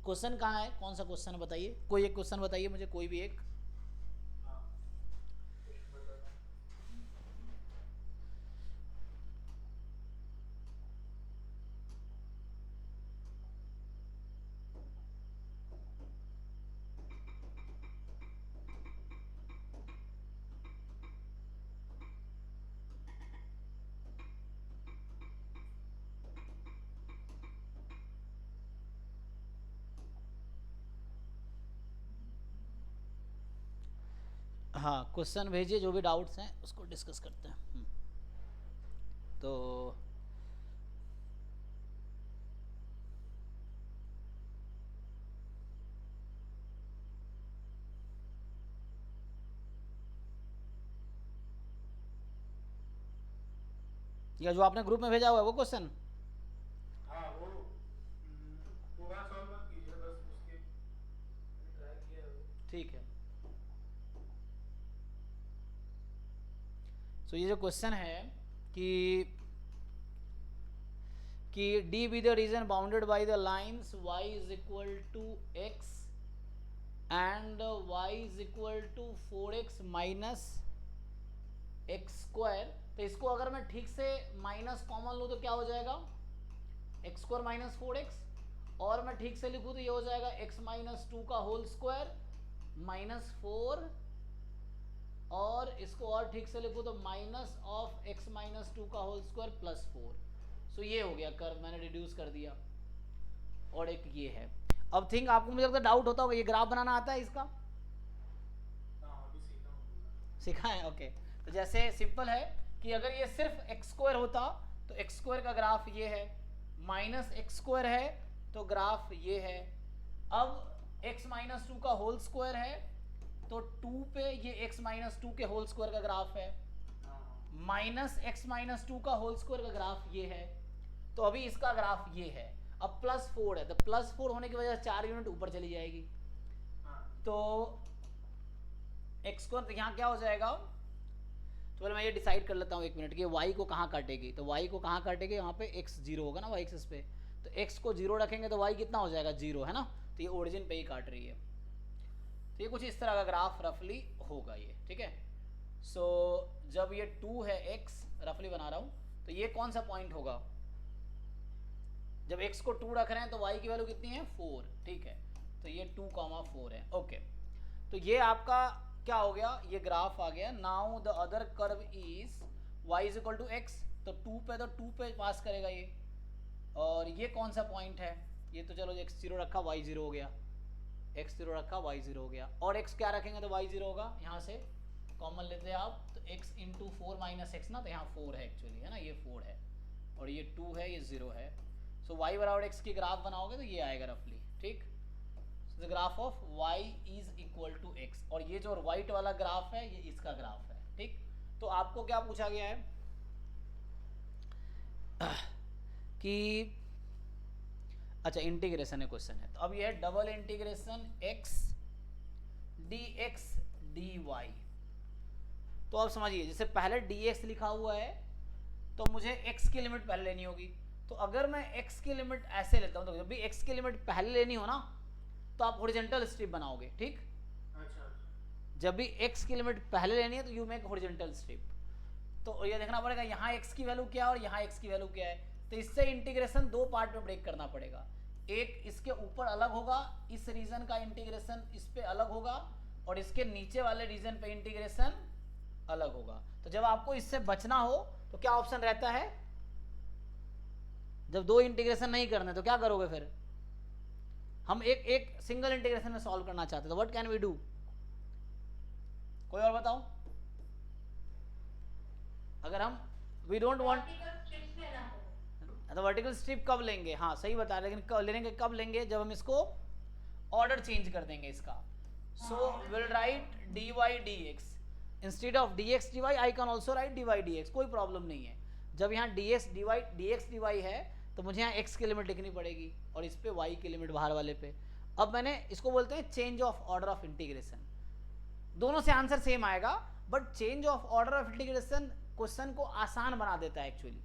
Question कहाँ है, कौन सा क्वेश्चन बताइए, कोई एक क्वेश्चन बताइए मुझे, कोई भी एक। हाँ, क्वेश्चन बताता हूँ। हाँ क्वेश्चन भेजिए, जो भी डाउट्स हैं उसको डिस्कस करते हैं। तो या जो आपने ग्रुप में भेजा हुआ है वो क्वेश्चन। हाँ वो पूरा सॉल्व मत कीजिए, बस उसके मैंने ट्राई किया है वो। ठीक है। सो ये जो क्वेश्चन है कि D be the region bounded by the lines y is equal to x and y is equal to 4x minus x square. तो इसको अगर मैं ठीक से माइनस कॉमन लूँ तो क्या हो जाएगा, एक्स स्क्वायर माइनस 4x, और मैं ठीक से लिखूँ तो ये हो जाएगा x माइनस 2 का होल स्क्वायर माइनस 4, और इसको और ठीक से लिखूँ तो माइनस ऑफ x माइनस 2 का होल स्क्वायर प्लस 4। सो ये हो गया कर्व, मैंने रिड्यूस कर दिया। और एक ये है। अब थिंक आपको मुझे लगता है डाउट होता होगा, ये ग्राफ बनाना आता है इसका, हाँ अभी सीखा हूँ पूरा। सीखा है, ओके। तो जैसे सिंपल है कि अगर ये सिर्फ एक्स स्क्वायर होता तो एक्स स्क्वायर का ग्राफ ये है, माइनस एक्स स्क्वायर है तो ग्राफ ये है। अब एक्स माइनस 2 का होल स्क्वायर है तो 2 पे ये एक्स माइनस 2 के होल स्क्वायर का ग्राफ है, हाँ हाँ माइनस एक्स माइनस 2 का होल स्क्वायर का ग्राफ ये है। तो अभी इसका ग्राफ ये है। अब प्लस 4 है तो प्लस 4 होने की वजह से 4 यूनिट ऊपर चली जाएगी। हाँ। तो एक्स स्क्वायर, तो यहाँ क्या हो जाएगा, तो पहले मैं ये डिसाइड कर लेता हूँ एक मिनट कि y को कहाँ काटेगी। तो y को कहाँ काटेगी, यहाँ पे x जीरो होगा ना y एक्सिस पे, तो x को जीरो रखेंगे तो y कितना हो जाएगा, जीरो, है ना। तो ये ओरिजिन पे ही काट रही है। तो ये कुछ इस तरह का ग्राफ रफली होगा ये, ठीक है। सो जब ये 2 है x, रफली बना रहा हूँ, तो ये कौन सा पॉइंट होगा, जब x को 2 रख रहे हैं तो y की वैल्यू कितनी है, 4, ठीक है। तो ये 2,4 है, ओके। तो ये आपका क्या हो गया, ये ग्राफ आ गया। Now the other curve is y is equal to x, तो 2 पे तो 2 पे पास करेगा ये। और ये कौन सा पॉइंट है, ये तो चलो x जीरो रखा y जीरो हो गया, x जीरो रखा y जीरो हो गया, और x क्या रखेंगे तो y जीरो होगा। यहाँ से कॉमन लेते हैं आप, तो x इंटू 4 माइनस एक्स ना, तो यहाँ 4 है एक्चुअली, है ना, ये 4 है और ये 2 है, ये 0 है। सो y बराबर एक्स की ग्राफ बनाओगे तो ये आएगा रफली, ठीक। The graph of y is equal to x, और ये जो वाइट वाला ग्राफ है ये इसका ग्राफ है, ठीक। तो आपको क्या पूछा गया है कि अच्छा इंटीग्रेशन है क्वेश्चन है, तो अब ये है double integration x dx dy। तो अब समझिए, जैसे पहले dx लिखा हुआ है तो मुझे x की लिमिट पहले लेनी होगी। तो अगर मैं x की लिमिट ऐसे लेता हूँ, तो जब भी x की लिमिट पहले लेनी हो ना तो आप हॉरिजॉन्टल स्ट्रिप बनाओगे, ठीक। अच्छा। जब भी x की लिमिट पहले लेनी है तो यू मेक हॉरिजॉन्टल स्ट्रिप। तो ये देखना पड़ेगा यहाँ x की वैल्यू क्या है और यहाँ x की वैल्यू क्या है। तो इससे इंटीग्रेशन दो पार्ट में ब्रेक करना पड़ेगा, एक इसके ऊपर अलग होगा, इस रीजन का इंटीग्रेशन इस पे अलग होगा, और इसके नीचे वाले रीजन पे इंटीग्रेशन अलग होगा। तो जब आपको इससे बचना हो तो क्या ऑप्शन रहता है, जब दो इंटीग्रेशन नहीं करने तो क्या करोगे फिर, हम एक एक सिंगल इंटीग्रेशन में सॉल्व करना चाहते हैं, तो व्हाट कैन वी डू, कोई और बताओ। अगर हम वी डोंट वांट, तो वर्टिकल स्ट्रिप कब लेंगे, हाँ सही बता, लेकिन कब लेंगे, कब लेंगे, जब हम इसको ऑर्डर चेंज कर देंगे इसका। So will write dy dx instead of dx dy, I can also right dy dx, कोई प्रॉब्लम नहीं है। जब यहाँ dx dy है तो मुझे यहाँ x की लिमिट लिखनी पड़ेगी और इस पे y की लिमिट बाहर वाले पे। अब मैंने इसको बोलते हैं change of order of integration. दोनों से आंसर सेम आएगा, but change of order of integration question को आसान बना देता है एक्चुअली।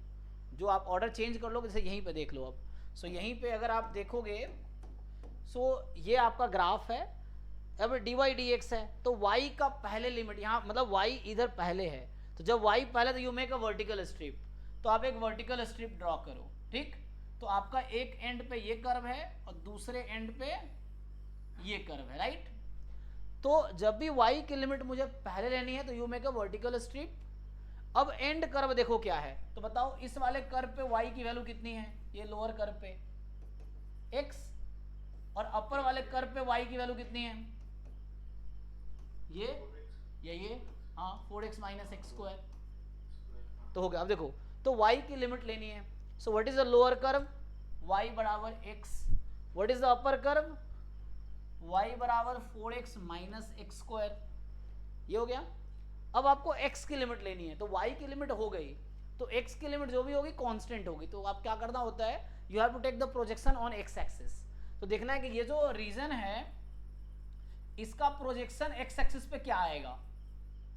जो आप ऑर्डर चेंज कर लो, जैसे यहीं पे देख लो अब। सो यहीं पे अगर आप देखोगे, सो ये आपका ग्राफ है। अब dy dx है तो y का पहले लिमिट यहाँ मतलब y इधर पहले है, तो जब y पहले तो you make a vertical strip, तो आप एक वर्टिकल स्ट्रिप ड्रॉ करो। ठीक, तो आपका एक एंड पे ये कर्व है और दूसरे एंड पे ये कर्व है, राइट। तो जब भी y की लिमिट मुझे पहले लेनी है तो you make a vertical strip. अब एंड कर्व देखो क्या है, तो बताओ इस वाले कर्व पे y की वैल्यू कितनी है, ये लोअर कर्व पे x, और अपर वाले कर्व पे y की वैल्यू कितनी है, ये हाँ 4x माइनस एक्स स्क्वायर। तो हो गया। अब देखो तो y की लिमिट लेनी है, सो what is the lower curve, y बराबर x, what is the upper curve, y बराबर 4x माइनस एक्स स्क्वायर। ये हो गया। अब आपको x की लिमिट लेनी है, तो y की लिमिट हो गई, तो x की लिमिट जो भी होगी कांस्टेंट होगी। तो आप क्या करना होता है, you have to take the projection on x axis. तो देखना है कि ये जो रीजन है इसका प्रोजेक्शन x एक्सिस पे क्या आएगा,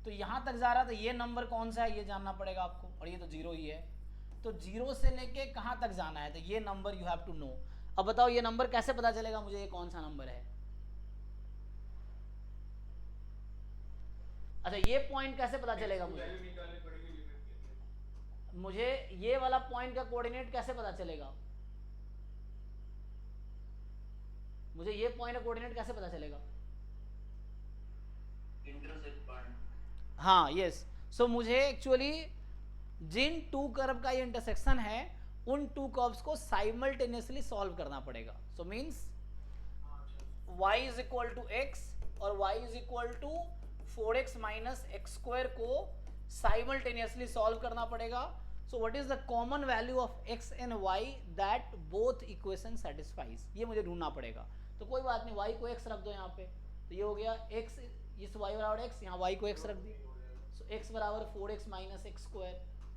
तो यहां तक जा रहा है तो ये नंबर कौन सा है ये जानना पड़ेगा आपको, और ये तो 0 ही है, तो 0 से लेके कहां तक जाना है, तो ये number you have to know. अब बताओ ये नंबर कैसे पता चलेगा मुझे ये कौन सा नंबर है, अच्छा ये पॉइंट कैसे पता चलेगा मुझे ये वाला पॉइंट का कोऑर्डिनेट कैसे पता चलेगा, मुझे ये पॉइंट का कोऑर्डिनेट कैसे पता चलेगा, इंटरसेक्ट पॉइंट। हाँ यस। सो मुझे एक्चुअली जिन टू कर्व का ये इंटरसेक्शन है उन टू कर्व्स को साइमल्टेनियसली सॉल्व करना पड़ेगा। So means y is equal to x और y is equal to 4x minus x square को साइमल्टेनियसली सॉल्व करना पड़ेगा। So what is the common value of x and y that both equation satisfies, ये मुझे ढूंढना पड़ेगा। तो कोई बात नहीं, y को x रख दो यहाँ पे, तो ये हो गया x, इस y बराबर x, यहाँ y को x रख दी, सो x बराबर 4x माइनस एक्स स्क्वायर,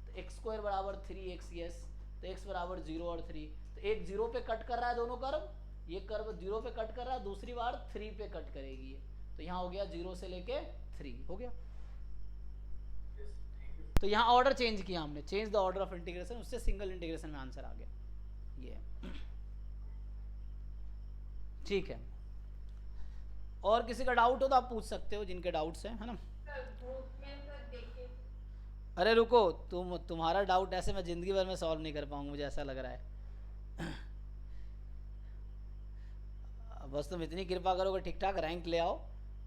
तो एक्स स्क्वायर बराबर 3x, यस, तो x बराबर 0 और 3, तो एक 0 पे कट कर रहा है दोनों कर्व, ये कर्व 0 पे कट कर रहा है, दूसरी बार 3 पे कट करेगी ये, तो यहाँ हो गया 0 से लेके 3 हो गया। तो यहाँ ऑर्डर चेंज किया हमने, change the order of integration, उससे सिंगल इंटीग्रेशन में आंसर आ गया ये। ठीक है, और किसी का डाउट हो तो आप पूछ सकते हो, जिनके डाउट्स हैं, है ना। अरे रुको, तुम्हारा डाउट ऐसे मैं जिंदगी भर में सॉल्व नहीं कर पाऊंगा, मुझे ऐसा लग रहा है। बस तुम इतनी कृपा करोगे ठीक ठाक रैंक ले आओ,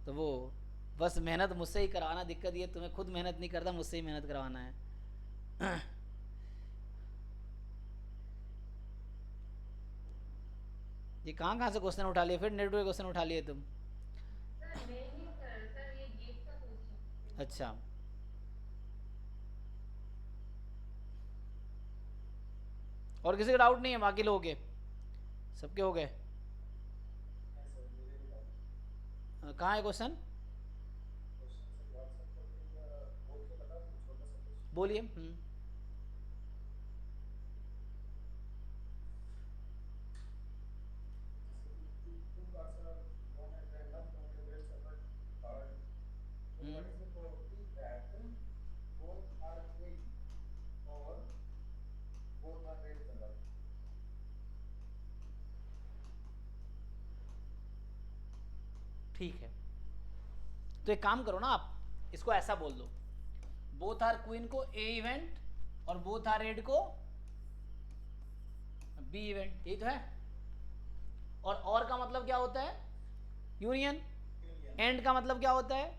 तो वो बस मेहनत मुझसे ही करवाना, दिक्कत ये तुम्हें खुद मेहनत नहीं करता, मुझसे ही मेहनत करवाना है। ये कहाँ से क्वेश्चन उठा लिए, फिर नेट के क्वेश्चन उठा लिए तुम। अच्छा और किसी का डाउट नहीं है, बाकी लोगों के सबके हो गए। कहाँ है क्वेश्चन, बोलिए। ठीक है, तो एक काम करो ना, आप इसको ऐसा बोल दो, बोथ आर क्वीन को ए इवेंट और बोथ आर रेड को बी इवेंट, यही तो है। और का मतलब क्या होता है, यूनियन। एंड का मतलब क्या होता है,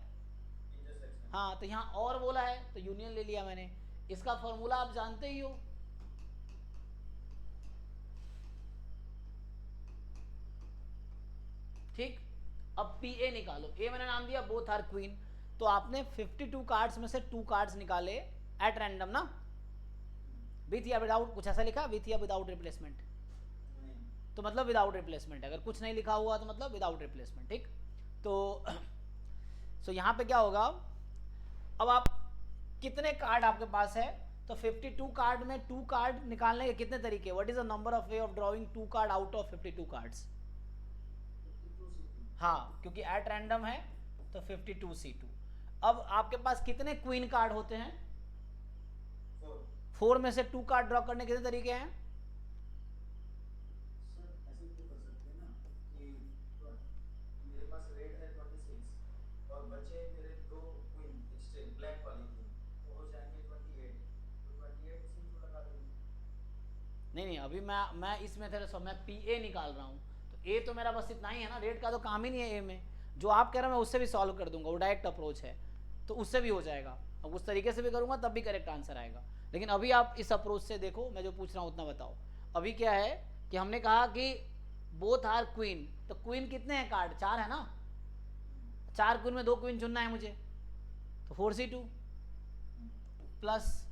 हाँ, तो यहाँ और बोला है तो यूनियन ले लिया मैंने। इसका फॉर्मूला आप जानते ही हो, ठीक। अब पी ए निकालो, ए मैंने नाम दिया बोथ आर क्वीन, तो आपने 52 कार्ड्स में से 2 कार्ड्स निकाले एट रैंडम ना, विथ या विदाउट, कुछ ऐसा लिखा विथ या विदाउट रिप्लेसमेंट, तो मतलब विदाउट रिप्लेसमेंट, अगर कुछ नहीं लिखा हुआ तो मतलब विदाउट रिप्लेसमेंट, ठीक। तो सो यहाँ पे क्या होगा, अब आप कितने कार्ड आपके पास है, तो 52 कार्ड में 2 कार्ड निकालने के कितने तरीके, what is the number of way of drawing 2 card out of 52 cards, हाँ क्योंकि एट रैंडम है तो 52C2। अब आपके पास कितने क्वीन कार्ड होते हैं, 4 में से 2 कार्ड ड्रॉ करने के कितने तरीके हैं, नहीं नहीं, अभी मैं इस मेथड से मैं पी ए निकाल रहा हूँ, तो ए तो मेरा बस इतना ही है ना, रेट का तो काम ही नहीं है ए में। जो आप कह रहे हो मैं उससे भी सॉल्व कर दूंगा, वो डायरेक्ट अप्रोच है, तो उससे भी हो जाएगा। अब उस तरीके से भी करूँगा तब भी करेक्ट आंसर आएगा। लेकिन अभी आप इस अप्रोच से देखो, मैं जो पूछ रहा हूँ उतना बताओ। अभी क्या है कि हमने कहा कि बोथ आर क्वीन, तो क्वीन कितने हैं कार्ड, 4 है ना, 4 क्वीन में 2 क्वीन चुनना है मुझे, तो 4c2 प्लस,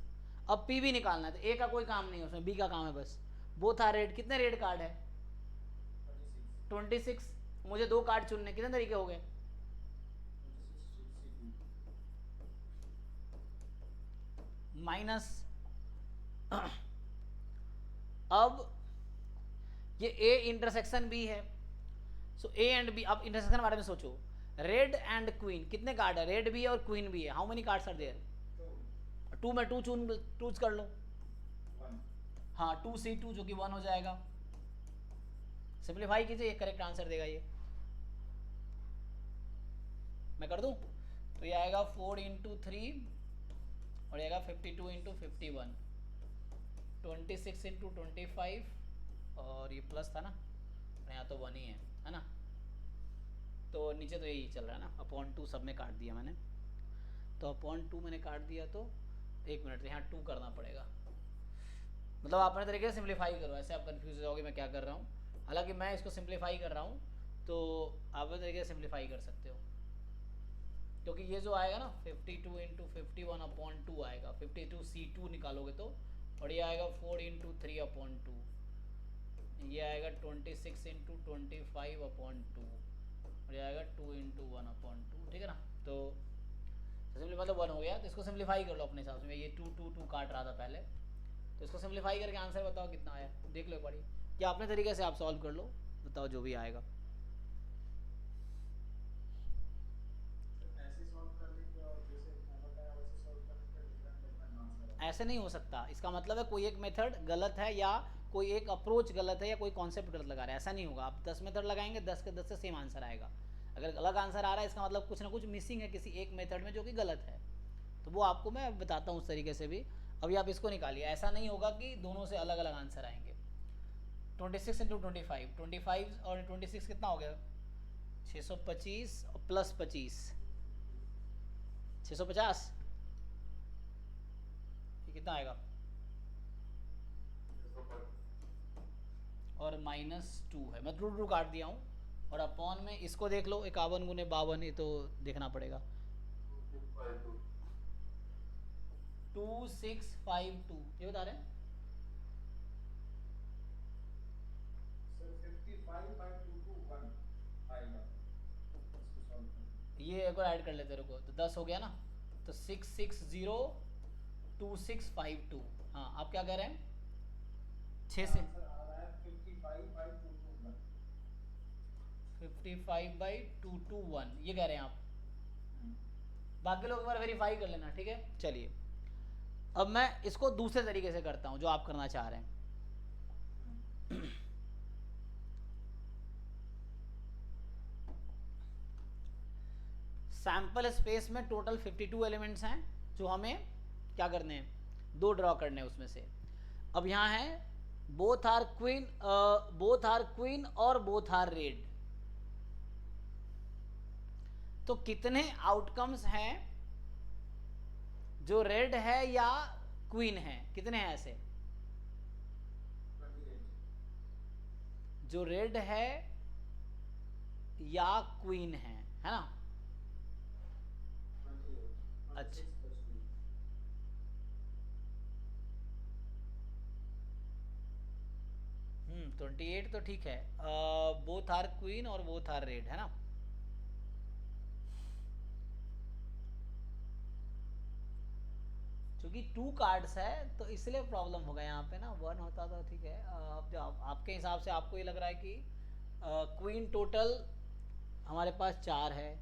अब पी भी निकालना है, तो ए का कोई काम नहीं है उसमें, बी का काम है बस। बोथ आर रेड, कितने रेड कार्ड है 26, मुझे 2 कार्ड चुनने, कितने तरीके हो गए, माइनस। अब ये ए इंटरसेक्शन बी है, सो ए एंड बी, अब इंटरसेक्शन के बारे में सोचो, रेड एंड क्वीन, कितने कार्ड है, रेड भी है और क्वीन भी है, how many cards are there, 2 में 2 चूज कर लो, हाँ 2c2 जो कि 1 हो जाएगा, सिंप्लीफाई कीजिए, ये करेक्ट आंसर देगा ये, मैं कर दूं, तो ये आएगा 4 × 3 और ये आएगा 52 × 51, 26 × 25, और ये प्लस था ना, यहाँ तो 1 ही है ना, तो नीचे तो यही चल रहा है ना, अपॉन 2 सब में काट दिया मैंने, तो अपॉन 2 मैंने काट दिया, तो 1 मिनट यहाँ 2 करना पड़ेगा, मतलब आप अपने तरीके से सिंप्लीफाई करो, ऐसे आप कंफ्यूज हो जाओगे मैं क्या कर रहा हूँ, हालांकि मैं इसको सिंप्लीफाई कर रहा हूँ, तो आप अपने तरीके से सिंप्लीफाई कर सकते हो, क्योंकि ये जो आएगा ना 52 × 51/2 आएगा, 52c2 निकालोगे तो, और ये आएगा 4 × 3/2, ये आएगा 26 × 25/2, और ये आएगा 2 × 1/2, ठीक है ना, तो सिंपली मतलब 1 हो गया, तो इसको सिंप्लीफाई कर लो अपने हिसाब से, ये 2 2 2 काट रहा था पहले, तो इसको सिंप्लीफाई करके आंसर बताओ कितना आया, देख लो एक बारी, या अपने तरीके से आप सॉल्व कर लो, बताओ जो भी आएगा। ऐसे नहीं हो सकता, इसका मतलब है कोई एक मेथड गलत है, या कोई एक अप्रोच गलत है, या कोई कॉन्सेप्ट गलत लगा रहा है, ऐसा नहीं होगा। आप 10 मेथड लगाएंगे, 10 के 10 से सेम आंसर आएगा। अगर अलग आंसर आ रहा है, इसका मतलब कुछ ना कुछ मिसिंग है किसी एक मेथड में जो कि गलत है, तो वो आपको मैं बताता हूँ उस तरीके से भी। अभी आप इसको निकालिए, ऐसा नहीं होगा कि दोनों से अलग अलग आंसर आएंगे। 26 × 25, 25 और 26 कितना हो गया, 625 और प्लस 25, 650, ये कितना आएगा, और -2 है, मैं 2 काट दिया हूँ, और अपॉन में इसको देख लो, 51 × 52, ये तो देखना पड़ेगा, 2652, ये बता रहे हैं ये, एक और ऐड कर लेते रुको, तो 10 हो गया ना, तो 6602652, हाँ आप क्या कह रहे हैं, 6 से 55/221 ये कह रहे हैं आप, बाकी लोग एक बार वेरीफाई कर लेना, ठीक है। चलिए अब मैं इसको दूसरे तरीके से करता हूं जो आप करना चाह रहे हैं। सैंपल स्पेस में टोटल 52 एलिमेंट्स हैं, जो हमें क्या करने हैं, 2 ड्रॉ करने हैं उसमें से। अब यहाँ है बोथ आर क्वीन और बोथ आर रेड, तो कितने आउटकम्स हैं जो रेड है या क्वीन है, कितने हैं ऐसे, जो रेड है या क्वीन है ना, अच्छा 28 तो ठीक है, बोथ आर क्वीन और बोथ आर रेड है ना, क्योंकि 2 कार्ड्स है तो इसलिए प्रॉब्लम होगा यहाँ पे ना, 1 होता तो ठीक है। अब जो आपके हिसाब से आपको ये लग रहा है कि क्वीन टोटल हमारे पास 4 है,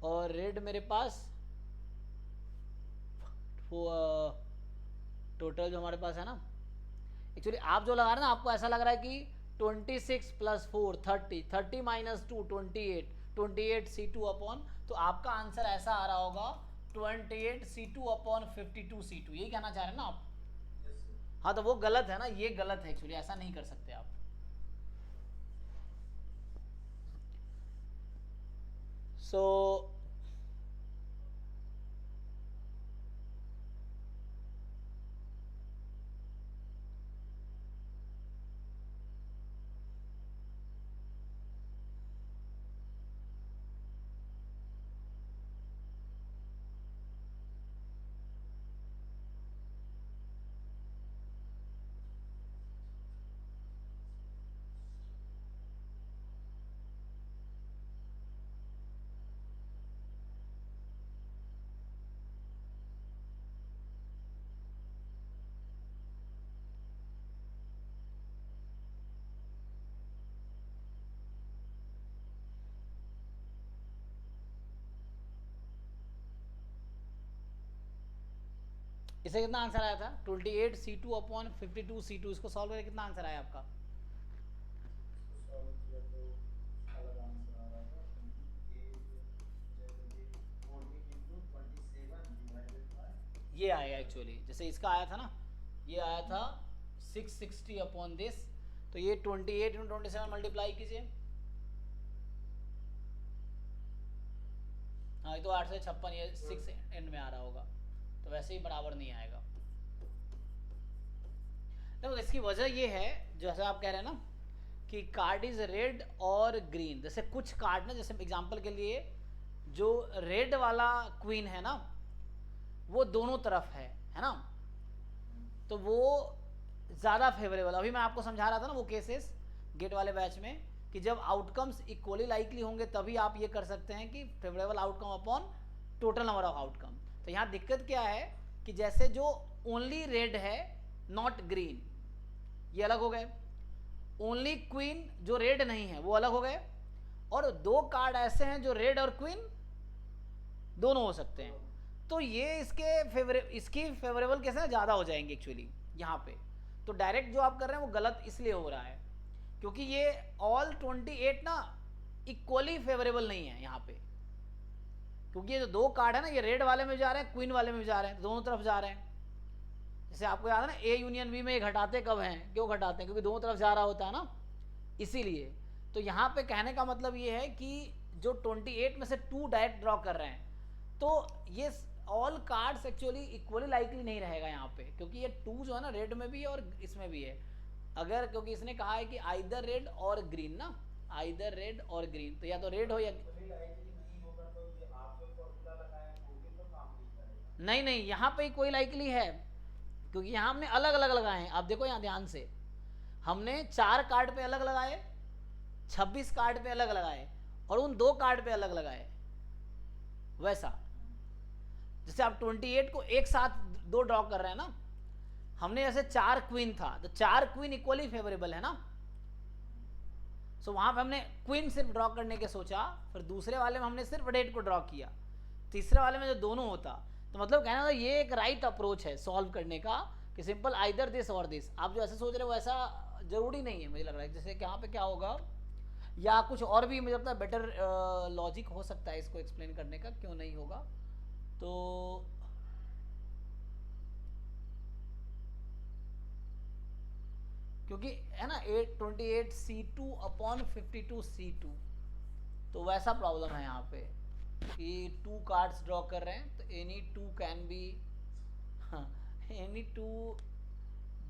और रेड मेरे पास टोटल जो हमारे पास है ना, एक्चुअली आप जो लगा रहे हैं ना, आपको ऐसा लग रहा है कि 26 + 4 30, 30 - 2 28, 28c2/, तो आपका आंसर ऐसा आ रहा होगा 28c2/52c2, यही कहना चाह रहे हैं ना आप, हाँ तो वो गलत है ना, ये गलत है एक्चुअली, ऐसा नहीं कर सकते आप। सो इसे कितना आंसर आया था? 28C2/52C2। इसको सॉल्व करके कितना आंसर आया आपका? सॉल्व किया तो अलग आंसर आ रहा था, 28 ये आएगा एक्चुअली, जैसे इसका आया था ना, ये आया था 660/this, तो ये 28 × 27 मल्टीप्लाई कीजिए। हाँ ये तो 8 से 56, ये 6 एंड में आ रहा होगा, तो वैसे ही बराबर नहीं आएगा। देखो इसकी वजह ये है, जैसे आप कह रहे हैं ना कि कार्ड इज रेड और ग्रीन, जैसे कुछ कार्ड ना, जैसे एग्जांपल के लिए जो रेड वाला क्वीन है ना वो दोनों तरफ है ना, तो वो ज़्यादा फेवरेबल। अभी मैं आपको समझा रहा था ना वो केसेस गेट वाले बैच में, कि जब आउटकम्स इक्वली लाइकली होंगे तभी आप ये कर सकते हैं कि favourable outcome upon total number of outcome. तो यहाँ दिक्कत क्या है कि जैसे जो ओनली रेड है नॉट ग्रीन, ये अलग हो गए, ओनली क्वीन जो रेड नहीं है वो अलग हो गए, और दो कार्ड ऐसे हैं जो रेड और क्वीन दोनों हो सकते हैं, तो ये इसकी फेवरेबल कैसे ज़्यादा हो जाएंगे एक्चुअली यहाँ पे। तो डायरेक्ट जो आप कर रहे हैं वो गलत इसलिए हो रहा है क्योंकि ये ऑल 28 ना इक्वली फेवरेबल नहीं है यहाँ पे, क्योंकि ये जो दो कार्ड है ना ये रेड वाले में जा रहे हैं, क्वीन वाले में भी जा रहे हैं, दोनों तरफ जा रहे हैं। जैसे आपको याद है ना ए यूनियन बी में ये घटाते कब हैं, क्यों घटाते हैं? क्योंकि दोनों तरफ जा रहा होता है ना, इसीलिए। तो यहाँ पे कहने का मतलब ये है कि जो 28 में से 2 डायरेक्ट ड्रॉ कर रहे हैं, तो ये all cards actually equally likely नहीं रहेगा यहाँ पे, क्योंकि ये 2 जो है ना रेड में भी है और इसमें भी है। अगर क्योंकि इसने कहा है कि आइदर रेड और ग्रीन ना, आइदर रेड और ग्रीन, तो या तो रेड हो या नहीं, यहाँ पे कोई लाइकली है क्योंकि यहाँ हमने अलग अलग लगाए हैं। आप देखो यहाँ ध्यान से, हमने 4 कार्ड पे अलग लगाए, 26 कार्ड पे अलग लगाए, और उन 2 कार्ड पे अलग लगाए। वैसा जैसे आप 28 को एक साथ 2 ड्रॉ कर रहे हैं ना, हमने जैसे 4 क्वीन था तो 4 क्वीन इक्वली फेवरेबल है ना, सो वहां पे हमने क्वीन सिर्फ ड्रॉ करने के सोचा, फिर दूसरे वाले में हमने सिर्फ रेड को ड्रॉ किया, तीसरे वाले में जो दोनों होता। तो मतलब कहना था ये एक राइट अप्रोच है सॉल्व करने का कि सिंपल आइदर दिस और दिस। आप जो ऐसे सोच रहे हो वैसा जरूरी नहीं है, मुझे लग रहा है। जैसे यहाँ पे क्या होगा, या कुछ और भी मुझे लगता है बेटर लॉजिक हो सकता है इसको एक्सप्लेन करने का, क्यों नहीं होगा। तो क्योंकि है ना 28C2/52C2, तो वैसा प्रॉब्लम है यहाँ पे कि 2 कार्ड्स ड्रॉ कर रहे हैं, तो any 2 can be, any 2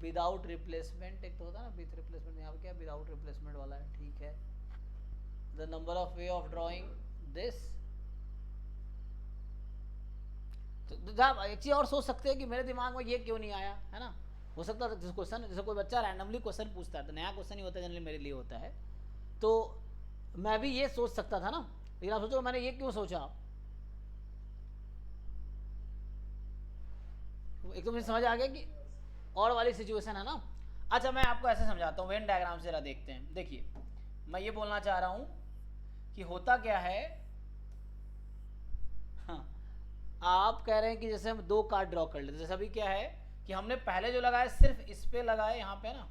without replacement. एक तो होता है ना विथ रिप्लेसमेंट, यहाँ पे क्या विदाउट रिप्लेसमेंट वाला है, ठीक है। The number of way of drawing this. तो आप एक चीज़ और सोच सकते हैं कि मेरे दिमाग में ये क्यों नहीं आया, है ना। हो सकता है जिस क्वेश्चन, जैसे कोई बच्चा रैंडमली क्वेश्चन पूछता है, तो नया क्वेश्चन ही होता है जनरली, मेरे लिए होता है, तो मैं भी ये सोच सकता था ना, लेकिन आप सोचो मैंने ये क्यों सोचा। एक तो मुझे समझ आ गया कि और वाली सिचुएशन है ना। अच्छा मैं आपको ऐसे समझाता हूँ, वेन डायग्राम से जरा देखते हैं। देखिए मैं ये बोलना चाह रहा हूँ कि होता क्या है, हाँ आप कह रहे हैं कि जैसे हम 2 कार्ड ड्रॉ कर लेते, जैसे अभी क्या है कि हमने पहले जो लगाया सिर्फ इस पे लगाए, यहाँ पे ना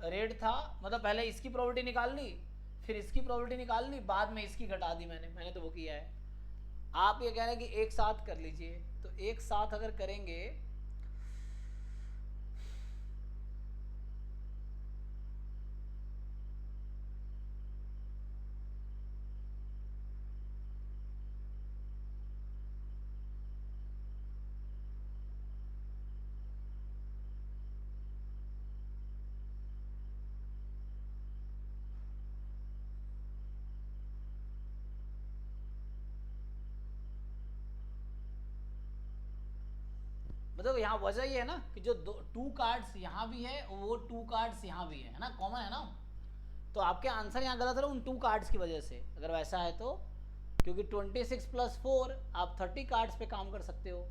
रेड था, मतलब पहले इसकी प्रॉपर्टी निकाल ली, फिर इसकी प्रॉपर्टी निकाल ली, बाद में इसकी घटा दी मैंने तो वो किया है। आप ये कह रहे हैं कि एक साथ कर लीजिए, तो एक साथ अगर करेंगे मतलब यहाँ वजह ये है ना कि जो दो 2 कार्ड्स यहाँ भी है और वो 2 कार्ड्स यहाँ भी है ना, कॉमन है ना, तो आपके आंसर यहाँ गलत है उन 2 कार्ड्स की वजह से, अगर वैसा है तो, क्योंकि 26 + 4 आप 30 कार्ड्स पे काम कर सकते हो,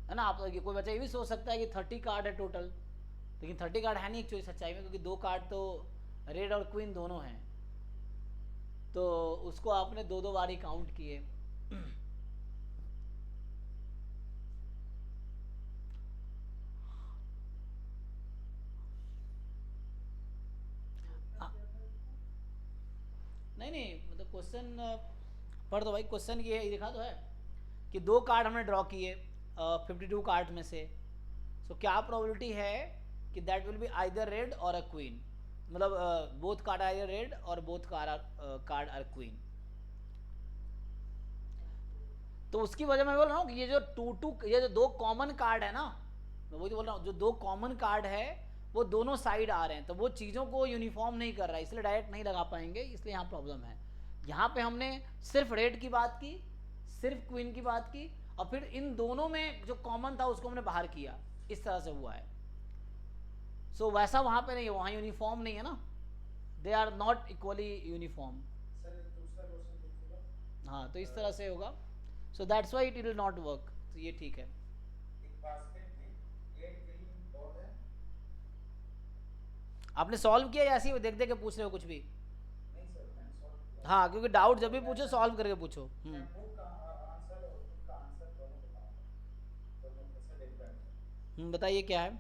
है ना। आप कोई बच्चा ये भी सोच सकता है कि 30 कार्ड है टोटल, लेकिन 30 कार्ड है नहीं एक्चुअली सच्चाई में, क्योंकि 2 कार्ड तो रेड और क्वीन दोनों हैं, तो उसको आपने 2-2 बार ही काउंट किए। नहीं नहीं, मतलब क्वेश्चन पढ़ दो भाई, क्वेश्चन ये लिखा तो है कि 2 कार्ड हमने ड्रॉ किए 52 कार्ड में से, सो क्या प्रोबेबिलिटी है कि that will be either red और अ क्वीन, मतलब बोथ कार्ड आर रेड और बोथ कार्ड आर क्वीन। तो उसकी वजह मैं बोल रहा हूँ कि ये जो ये जो 2 कॉमन कार्ड है ना, मैं वही तो बोल रहा हूँ, जो 2 कॉमन कार्ड है वो दोनों साइड आ रहे हैं, तो वो चीज़ों को यूनिफॉर्म नहीं कर रहा है, इसलिए डायरेक्ट नहीं लगा पाएंगे, इसलिए यहाँ प्रॉब्लम है। यहाँ पे हमने सिर्फ रेड की बात की, सिर्फ क्वीन की बात की, और फिर इन दोनों में जो कॉमन था उसको हमने बाहर किया, इस तरह से हुआ है। सो वैसा वहाँ पे नहीं है, वहाँ यूनिफॉर्म नहीं है ना, they are not equally uniform. Sir एक दूसरा क्वेश्चन देखिएगा। हाँ, तो इस तरह से होगा, so that's why it will not work, तो ये ठीक है। एक बास्केट में 8 ग्रीन बॉल है। आपने सॉल्व किया या ऐसे ही देख देख के पूछ रहे हो कुछ भी? नहीं सर, मैंने सॉल्व किया। हाँ, क्योंकि डाउट जब भी पूछो सॉल्व करके पूछो। मैं बुक का आंसर और बुक का आंसर दोनों बताऊंगा, दोनों कैसे डिफरेंट है। बताइए क्या है। एक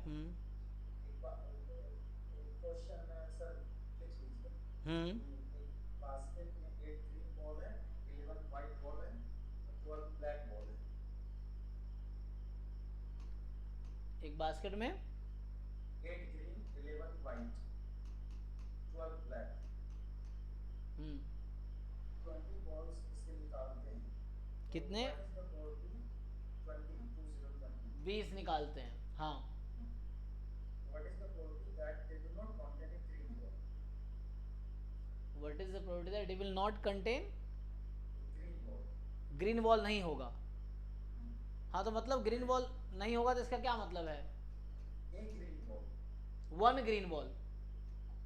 क्वेश्चन सर लिख लीजिए हम्म कि एक बास्केट में 8 ग्रीन बॉल है, 11 वाइट बॉल है, 12 ब्लैक बॉल है। एक बास्केट में 8 ग्रीन, 11 वाइट, 12 ब्लैक, 20 बॉल्स इससे निकालते हैं। कितने? What is the probability? 20 20 निकालते हैं, हाँ। What is the probability that they do not contain a green ball? What is the probability that it will not contain Green ball. Green ball नहीं होगा? हाँ, तो मतलब ग्रीन बॉल नहीं होगा तो इसका क्या मतलब है? A green ball. 1 green ball.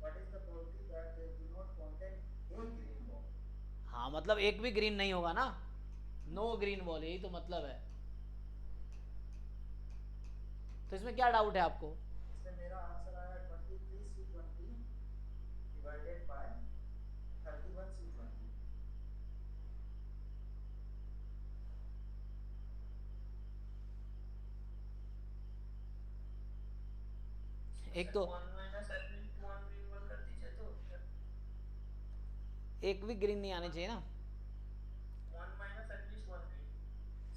What is the probability that they do not contain a green ball? हाँ, मतलब एक भी ग्रीन नहीं होगा ना, नो ग्रीन बॉल, यही तो मतलब है। तो इसमें क्या डाउट है आपको? इसमें मेरा आंसर आया 23C20 divided by 31C20. एक तो 1 minus at least 1 green ball कर दीजिए तो एक भी ग्रीन नहीं आनी चाहिए ना। 1 minus at least 1 green.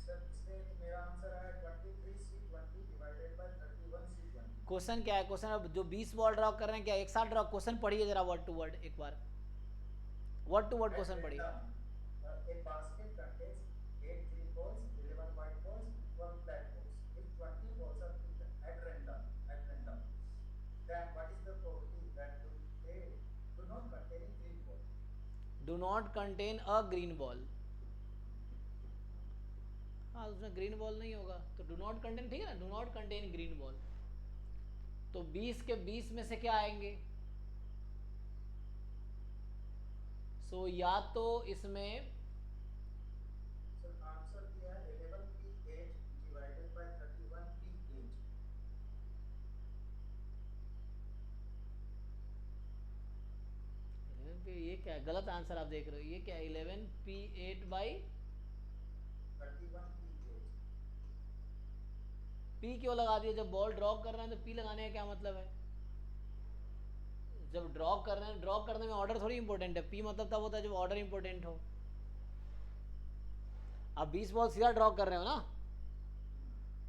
Sir इसमें तो मेरा आंसर आया 23C20 divided by 31C20. Question क्या है? क्वेश्चन अब जो 20 बॉल ड्रॉ कर रहे हैं क्या एक साथ ड्रॉ? क्वेश्चन पढ़िए जरा वर्ड टू वर्ड, एक बार वर्ड टू वर्ड क्वेश्चन पढ़िए। A basket contains 8 green balls, 11 white balls, 12 black balls. If 20 balls are picked at random, then what is the probability that they do not contain a green ball? Do not contain a green ball. हाँ, उसमें green ball नहीं होगा तो do not contain, ठीक है ना, do not contain green ball. तो 20 के 20 में से क्या आएंगे? सो या तो इसमें So answer दिया है 11P8 divided by 31P8. ये क्या है? गलत आंसर आप देख रहे हो, ये क्या है? 11P8 by 31P8. पी क्यों लगा दिया? जब बॉल ड्रॉप कर रहे हैं तो पी लगाने का क्या मतलब है? जब ड्रॉप कर रहे हैं, ड्रॉप करने में ऑर्डर थोड़ी इंपॉर्टेंट है, पी मतलब तब होता है जब ऑर्डर इंपॉर्टेंट हो। आप 20 बॉल सीधा ड्रॉ कर रहे हो ना,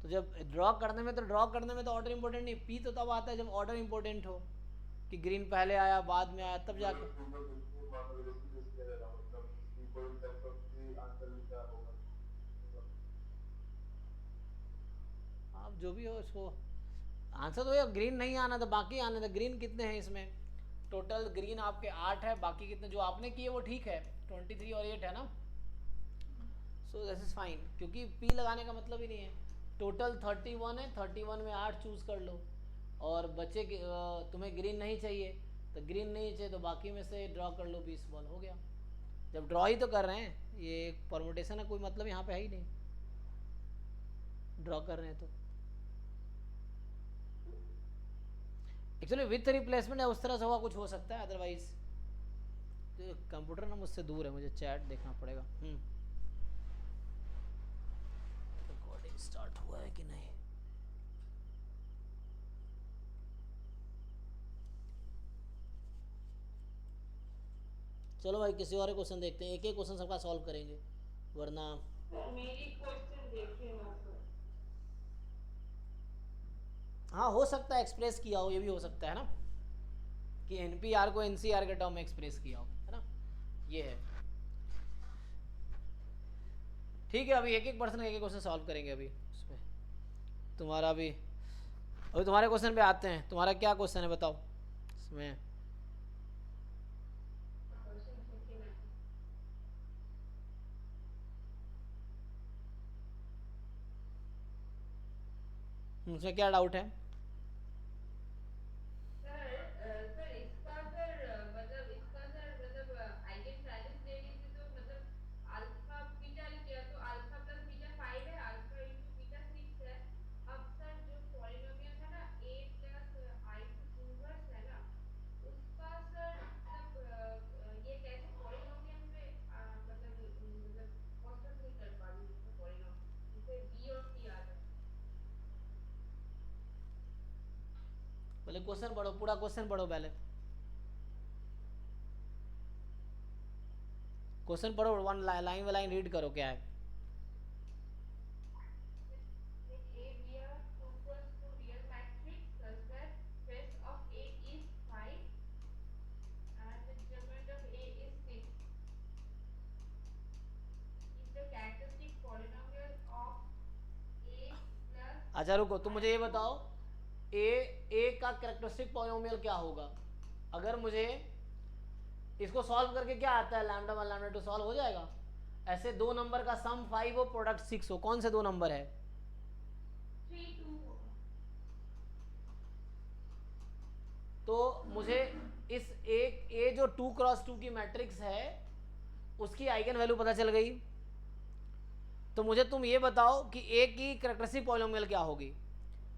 तो जब ड्रॉ करने में तो ऑर्डर इंपॉर्टेंट नहीं, पी तो तब आता है जब ऑर्डर इंपॉर्टेंट हो, कि ग्रीन पहले आया बाद में आया तब जाकर। आप जो भी हो उसको आंसर तो ग्रीन नहीं आना था, बाकी आने थे। ग्रीन कितने हैं इसमें? टोटल ग्रीन आपके 8 है, बाकी कितने जो आपने किए वो ठीक है, 23 और 8 है ना, सो दिस इज फाइन, क्योंकि पी लगाने का मतलब ही नहीं है। टोटल 31 है, 31 में 8 चूज कर लो, और बचे तुम्हें ग्रीन नहीं चाहिए, तो ग्रीन नहीं चाहिए तो बाकी में से ड्रॉ कर लो 20 बॉल, हो गया। जब ड्रॉ ही तो कर रहे हैं, ये एक परमुटेशन है, कोई मतलब यहाँ पे है ही नहीं, ड्रॉ कर रहे हैं तो। एक्चुअली विथ रिप्लेसमेंट है, उस तरह से हुआ कुछ हो सकता है, अदरवाइज कंप्यूटर ना मुझसे दूर है, मुझे चैट देखना पड़ेगा। रिकॉर्डिंग स्टार्ट हुआ है कि नहीं? चलो भाई किसी और क्वेश्चन देखते हैं, एक एक क्वेश्चन सबका सॉल्व करेंगे, वरना मेरी क्वेश्चन देखिए ना सर। हाँ हो सकता है एक्सप्रेस किया हो, ये भी हो सकता है ना, कि एनपीआर को एनसीआर के टर्म में एक्सप्रेस किया हो, है ना, ये है। ठीक है, अभी एक एक पर्सन एक एक क्वेश्चन सॉल्व करेंगे अभी उसमें। तुम्हारा भी अभी तुम्हारे क्वेश्चन पे आते हैं, तुम्हारा क्या क्वेश्चन है बताओ इसमें। मुझे क्या डाउट है? सर इसका सर मतलब इसका सर मतलब आइगन वैल्यूज दे दीजिए तो मतलब अल्फा बीटा लिया तो अल्फा प्लस बीटा 5 है, अल्फा इनटू बीटा 6 है। अब सर जो पॉलिनोमियल है ना a plus i two inverse है ना, उसका सर मतलब ये कैसे पॉलिनोमियल में मतलब प्रोसेस नहीं कर पा रही हूँ पॉलिनोमियल जिसे b और c आ जाए। पहले क्वेश्चन पढ़ो, पूरा क्वेश्चन पढ़ो पहले, क्वेश्चन पढ़ो, one line by line read करो क्या है। अच्छा रुको, तुम मुझे ये बताओ ए का कैरेक्टरिस्टिक पॉलिनोमियल क्या होगा? अगर मुझे इसको सॉल्व करके क्या आता है, लैम्डा 1 लैम्डा 2 सॉल्व हो जाएगा। ऐसे दो नंबर का सम 5 हो, प्रोडक्ट 6 हो, कौन से दो नंबर है? 3 2 तो मुझे इस एक ए जो 2 क्रॉस 2 की मैट्रिक्स है उसकी आइगन वैल्यू पता चल गई। तो मुझे तुम ये बताओ कि ए की कैरेक्टरिस्टिक पॉलिनोमियल क्या होगी।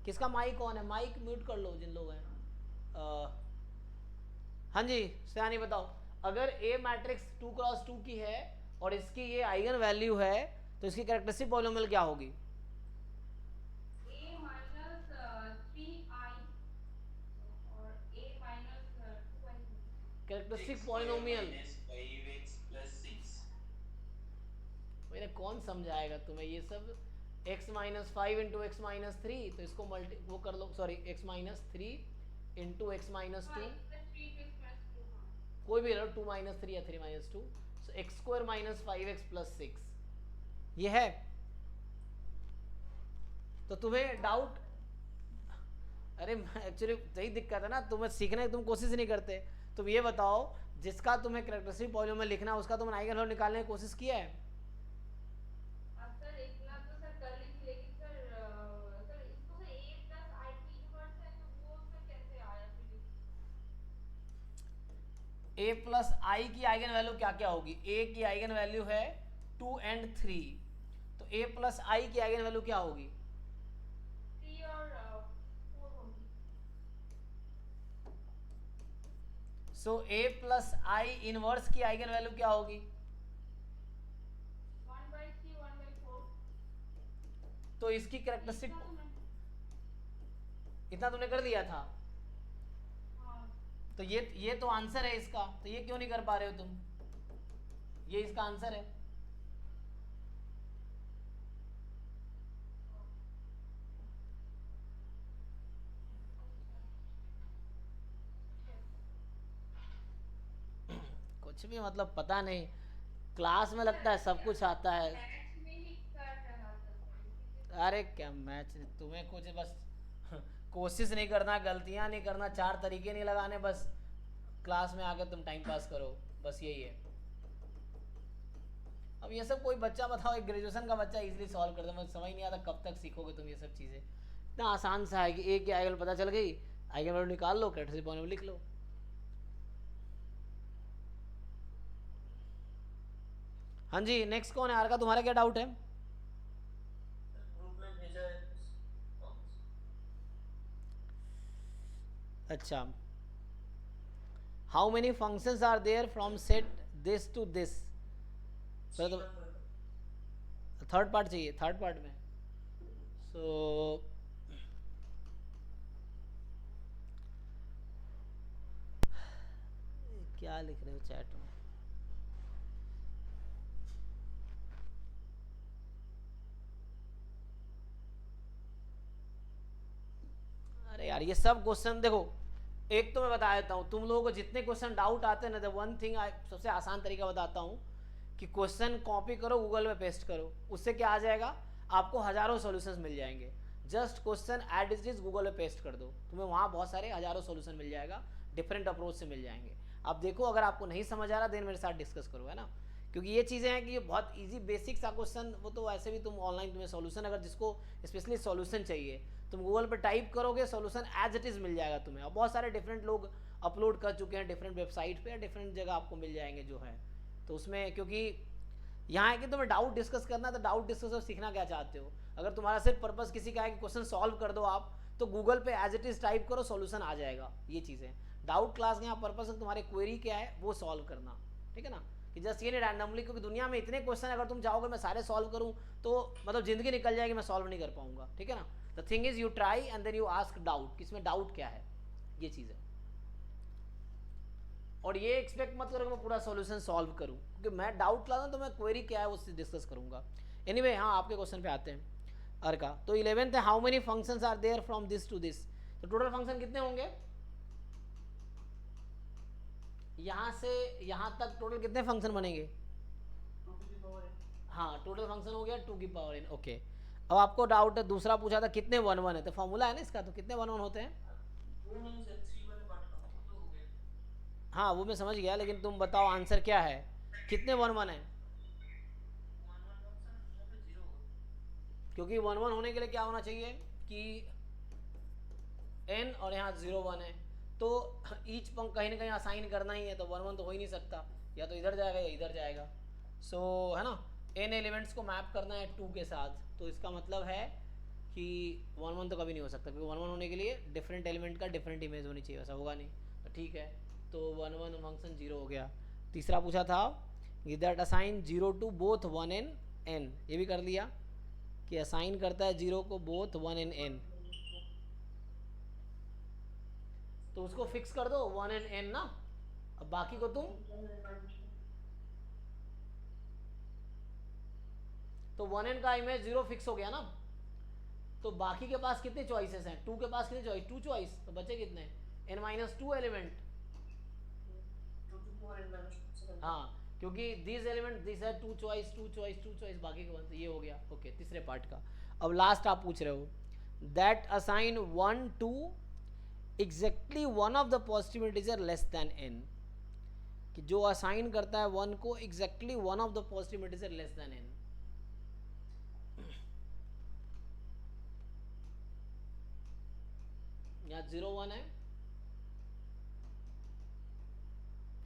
किसका माइक ऑन है? माइक म्यूट कर लो जिन लोग हैं। हाँ जी सयानी बताओ, अगर ए मैट्रिक्स 2 क्रॉस 2 की है और इसकी ये आइगन वैल्यू है तो इसकी कैरेक्टरिस्टिक पॉलिनोमियल क्या होगी? a minus 3i और a minus 2i। Characteristic polynomial 5x plus 6। मेरे कौन समझाएगा तुम्हें ये सब? x minus 5 into x minus 3, तो इसको मल्टी वो कर लो, sorry x minus 3 into x minus 2, कोई भी रहो, 2 माइनस 3 या 3 minus 2, so x square minus 5x plus 6 ये है। तो तुम्हें डाउट, अरे एक्चुअली यही दिक्कत है ना, तुम्हें सीखने की तुम कोशिश नहीं करते। तुम ये बताओ जिसका तुम्हें कैरेक्टरिस्टिक पॉलिनोमियल लिखना है उसका तुमने आइगन वैल्यू निकालने की कोशिश किया है? सर इतना तो सर कर ली थी, लेकिन सर इसको सर a प्लस i की इनवर्स है तो वो सर कैसे आया फिर? a प्लस आई की आइगन वैल्यू क्या क्या होगी? a की आइगन वैल्यू है 2 and 3, तो a प्लस आई की आइगन वैल्यू क्या होगी? 3 और 4 होगी। सो a प्लस आई इनवर्स की आइगन वैल्यू क्या होगी? 1/3 1/4। तो इसकी कैरेक्टरिस्टिक इतना तुमने कर दिया था, तो ये तो आंसर है इसका, तो ये क्यों नहीं कर पा रहे हो तुम? ये इसका आंसर है। कुछ भी मतलब पता नहीं, क्लास में लगता है सब कुछ आता है। मैथ्स में ही कर रहा था। अरे क्या मैच, तुम्हें कुछ बस कोशिश नहीं करना, गलतियां नहीं करना, 4 तरीके नहीं लगाने, बस क्लास में आकर तुम टाइम पास करो, बस यही है। अब ये सब कोई बच्चा बताओ, एक ग्रेजुएशन का बच्चा इजीली सॉल्व कर दे, मुझे समझ नहीं आता कब तक सीखोगे तुम ये सब चीज़ें। इतना आसान सा है कि एक की आइगन पता चल गई, आइगन वैल्यू निकाल लो, कैरेक्टरिस्टिक पॉलिनोमियल लिख लो। हाँ जी, नेक्स्ट कौन है आर का, तुम्हारा क्या डाउट है? ग्रुप में भेजा है अच्छा, how many functions are there from set this to this? पहले तो थर्ड पार्ट चाहिए, थर्ड पार्ट में। सो क्या लिख रहे हो चैट में? अरे यार ये सब क्वेश्चन देखो, एक तो मैं बता देता हूँ तुम लोगों को जितने क्वेश्चन डाउट आते हैं ना, द वन थिंग सबसे आसान तरीका बताता हूँ कि क्वेश्चन कॉपी करो, गूगल में पेस्ट करो, उससे क्या आ जाएगा, आपको हजारों सॉल्यूशंस मिल जाएंगे। Just question as it is Google में पेस्ट कर दो, तुम्हें वहाँ बहुत सारे हजारों सॉल्यूशन मिल जाएगा, डिफरेंट अप्रोच से मिल जाएंगे। आप देखो, अगर आपको नहीं समझ आ रहा देन मेरे साथ डिस्कस करो, है ना, क्योंकि ये चीज़ें हैं कि ये बहुत इजी बेसिक सा क्वेश्चन, वो तो वैसे भी तुम ऑनलाइन तुम्हें सॉल्यूशन, अगर जिसको स्पेशली सॉल्यूशन चाहिए तुम गूगल पे टाइप करोगे, सॉल्यूशन एज इट इज़ मिल जाएगा तुम्हें। और बहुत सारे डिफरेंट लोग अपलोड कर चुके हैं डिफरेंट वेबसाइट पे या डिफरेंट जगह आपको मिल जाएंगे जो है। तो उसमें क्योंकि यहाँ है कि तुम्हें डाउट डिस्कस करना है, तो डाउट डिस्कस और सीखना क्या चाहते हो, अगर तुम्हारा सिर्फ पर्पस किसी का है कि क्वेश्चन सॉल्व कर दो आप, तो गूगल पे एज इट इज़ टाइप करो, सॉल्यूशन आ जाएगा। ये चीज़ें डाउट क्लास का यहाँ पर्पस है तुम्हारे क्वेरी क्या है वो सॉल्व करना, ठीक है ना, कि जस्ट ये नहीं रैंडमली, क्योंकि दुनिया में इतने क्वेश्चन अगर तुम चाहोगे मैं सारे सॉल्व करूँ तो मतलब जिंदगी निकल जाएगी, मैं सॉल्व नहीं कर पाऊंगा, ठीक है ना। The thing is you try and then you ask doubt, कि इसमें डाउट क्या है, ये चीज़ है। और ये एक्सपेक्ट मत करो कि मैं पूरा सॉल्यूशन सॉल्व करूं, क्योंकि मैं डाउट लाता हूं तो मैं क्वेरी क्या है उससे डिस्कस करूंगा। एनीवे हाँ, आपके क्वेश्चन पे आते हैं अर का। तो 11th है, how many functions are there from this to this? तो टोटल फंक्शन कितने होंगे यहाँ से यहाँ तक, टोटल कितने फंक्शन बनेंगे? 2 to the power n। हाँ, टोटल फंक्शन हो गया 2 की पावर n। ओके, अब आपको डाउट है, दूसरा पूछा था कितने 1 1 है, तो फॉर्मूला है ना इसका, तो कितने 1 1 होते हैं? 2 नहीं सर, 3 वाले पार्ट का वो तो हो गया। हाँ वो मैं समझ गया, लेकिन तुम बताओ आंसर क्या है, कितने 1 1 है? 1 1 फंक्शन यहाँ पे 0 होगा। क्योंकि 1 1 होने के लिए क्या होना चाहिए कि n और यहाँ 0 1 है, तो ईच पंक्ति कहीं ना कहीं असाइन करना ही है, तो 1 1 तो हो ही नहीं सकता, या तो इधर जाएगा या इधर जाएगा। सो है ना, n एलिमेंट्स को मैप करना है 2 के साथ, तो इसका मतलब है कि 1 1 तो कभी नहीं हो सकता, क्योंकि 1 1 होने के लिए डिफरेंट एलिमेंट का डिफरेंट इमेज होनी चाहिए, वैसा होगा नहीं। तो ठीक है, तो 1 1 फंक्शन 0 हो गया। तीसरा पूछा था that assign 0 to both 1 and n, ये भी कर लिया कि असाइन करता है 0 को बोथ 1 एंड n, तो उसको फिक्स कर दो 1 एंड n ना, अब बाकी को तुम, तो 1 एन का इमेज 0 फिक्स हो गया ना, तो बाकी के पास कितने चॉइसेस हैं, 2 के पास कितने चॉइस, 2 चॉइस, तो बचे कितने, n-2 element. 2 to the power n minus 2 हाँ, क्योंकि दिस एलिमेंट दिस है 2 चॉइस 2 चॉइस 2 चॉइस, बाकी के 1, तो ये हो गया। ओके, तीसरे पार्ट का। अब लास्ट आप पूछ रहे हो that assign 1 to exactly one of the positive integer less than n, कि जो असाइन करता है 1 को exactly one of the positive integer less than n। यहाँ 0 1 है,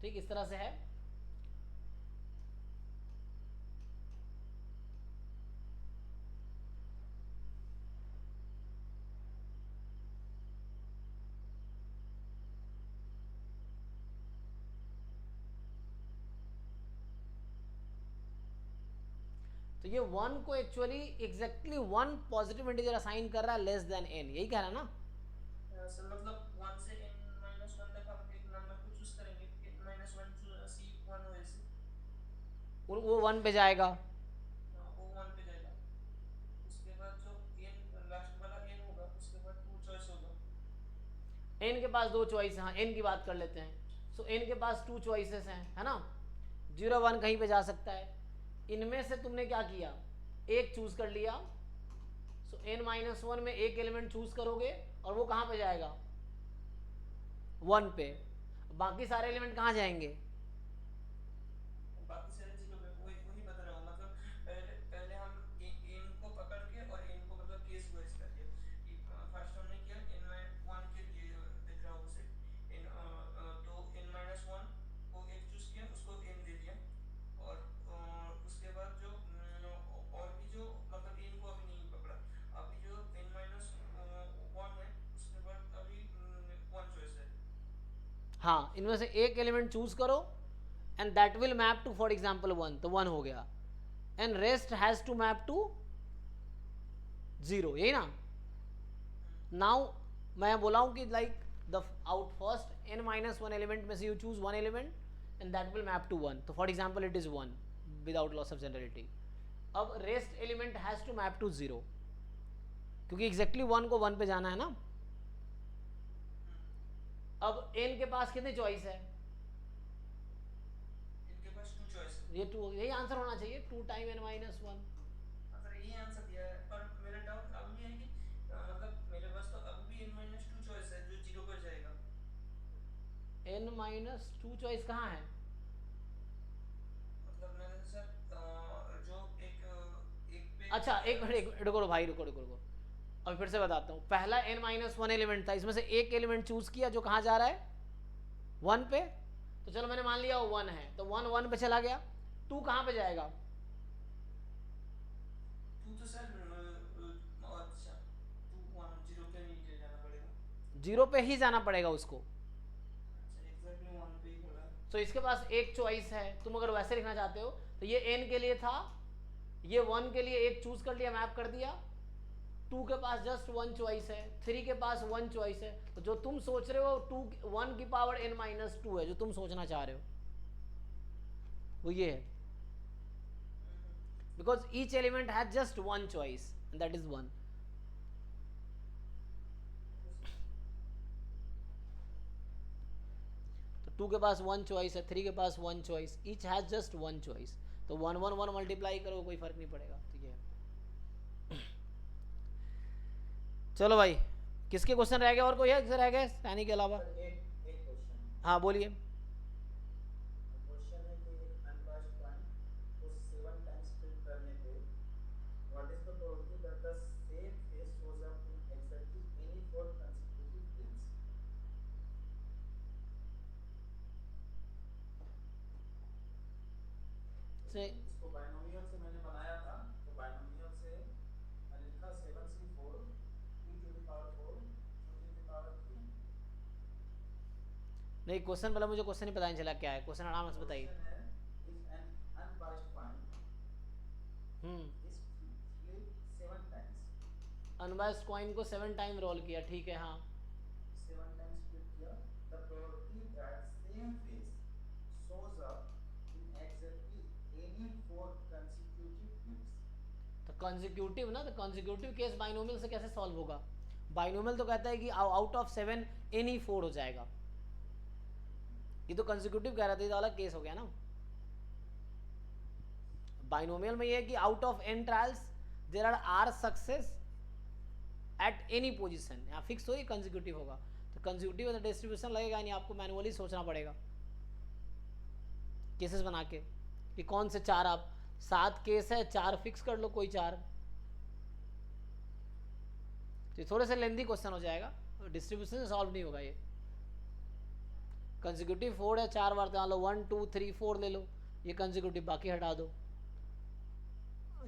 ठीक, इस तरह से है। तो ये 1 को actually exactly 1 positive integer assign कर रहा है लेस देन n, यही कह रहा है ना। सर मतलब 1 से n minus 1 तक हम एक नंबर को चूज करेंगे, n minus 1 सी 1 हो ऐसे, वो 1 पे जाएगा, वो 1 पे जाएगा। उसके बाद जो n लास्ट वाला n होगा, उसके बाद 2 चॉइस होगा। n के पास 2 चॉइस, हाँ n की बात कर लेते हैं। सो n के पास 2 चॉइसेस हैं, है ना, 0 1 कहीं पे जा सकता है। इनमें से तुमने क्या किया, एक चूज कर लिया, सो n-1 में एक एलिमेंट चूज करोगे और वो कहाँ पे जाएगा, 1 पे, बाकी सारे एलिमेंट कहाँ जाएंगे, बाकी सारे 0 पे, वही वही बता रहा हूँ, हाँ, इनमें से एक एलिमेंट चूज करो and that will map to for example 1, तो 1 हो गया, and rest has to map to 0, यही ना। नाउ मैं बोला हूँ कि like the out first n-1 element में से you choose 1 element and that will map to 1, तो for example it is 1 without loss of generality. अब rest element has to map to 0, क्योंकि एग्जैक्टली 1 को 1 पे जाना है ना। अब n के पास कितनी चॉइस है? इनके पास 2 चॉइस है। ये 2, यही आंसर होना चाहिए, 2 टाइम n-1। सर ये आंसर दिया है, पर मेरा डाउट अब ये है कि मतलब मेरे पास तो अब भी n-2 चॉइस है जो 0 पर जाएगा। n-2 चॉइस कहाँ है? मतलब मैंने सर जो एक पे अच्छा एक मिनट रुको भाई, रुको रुको रुको, अभी फिर से बताता हूँ। पहला n-1 एलिमेंट था, इसमें से एक एलिमेंट चूज किया जो कहाँ जा रहा है? 1 पे। तो चलो मैंने मान लिया वो 1 है, तो 1 1 पे चला गया। 2 कहाँ पे जाएगा? 2 तो सर अच्छा 2 1 0 पे नहीं जाना पड़ेगा। 0 पे ही जाना पड़ेगा उसको। अच्छा एग्जैक्टली 1 पे ही खड़ा है। तो इसके पास एक चॉइस है, तुम अगर वैसे लिखना चाहते हो तो ये n के लिए था, ये 1 के लिए एक चूज कर लिया, मैप कर दिया। 2 के पास जस्ट 1 चॉइस है, 3 के पास 1 चॉइस है, तो जो तुम सोच रहे हो 1 की पावर n-2 है, जो तुम सोचना चाह रहे हो वो ये है, because each element has just 1 choice and that is 1। तो 2 के पास 1 चॉइस है, 3 के पास 1 choice, each has just 1 choice, तो 1 1 1 मल्टीप्लाई करो, कोई फर्क नहीं पड़ेगा, ठीक है। चलो भाई, किसके क्वेश्चन रह गए? और कोई है किसके रह गए सैनी के अलावा? सर एक एक क्वेश्चन हाँ बोलिए। क्वेश्चन है कि एक अनपास्ड पॉइंट को 7 टाइम्स स्प्लिट करने पे what is the probability that the same face shows up in exactly any 4 consecutive fills? से इसको बाइनोमियल से मैंने बनाया था, तो बाइनोमियल से मैंने लिखा 7c4 e to the power 4 2 to the power 3। नहीं, क्वेश्चन वाला मुझे क्वेश्चन ही पता नहीं चला क्या है, क्वेश्चन आराम से बताइए। क्वेश्चन है if an unbiased point is flip 7 times, unbiased coin को 7 टाइम रोल किया, ठीक है, हाँ। 7 टाइम्स फ्लिप किया, the probability that same face shows up in exactly any 4 consecutive flips। तो कंसेक्यूटिव ना, तो कंसेक्यूटिव केस बाइनोमियल से कैसे सॉल्व होगा? बाइनोमियल तो कहता है कि आउट ऑफ 7 एनी 4 हो जाएगा, ये तो कंसेक्यूटिव कह रहा था, ये तो अलग केस हो गया ना। बाइनोमियल में ये है कि out of n trials there are success at any position, यहाँ फिक्स हो, ये कंसेक्यूटिव होगा। तो कंसेक्यूटिव में डिस्ट्रीब्यूशन लगेगा नहीं, आपको मैनुअली सोचना पड़ेगा केसेस बना के कि कौन से 4, आप 7 केस है, 4 फिक्स कर लो, कोई 4। तो थोड़े से लेंदी क्वेश्चन हो जाएगा, डिस्ट्रीब्यूशन से सॉल्व नहीं होगा ये। कंसेक्यूटिव 4 है, 4 बार तो लो 1 2 3 4 ले लो, ये कंसेक्यूटिव बाकी हटा दो,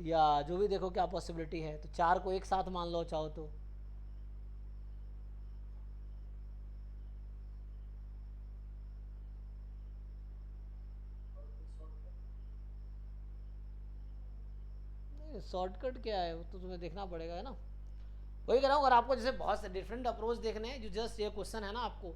या जो भी देखो क्या पॉसिबिलिटी है। तो 4 को एक साथ मान लो चाहो तो। शॉर्टकट क्या है वो तो तुम्हें देखना पड़ेगा, है ना। वही कह रहा हूँ, अगर आपको जैसे बहुत से डिफरेंट अप्रोच देखने हैं, जो जस्ट ये क्वेश्चन है ना, आपको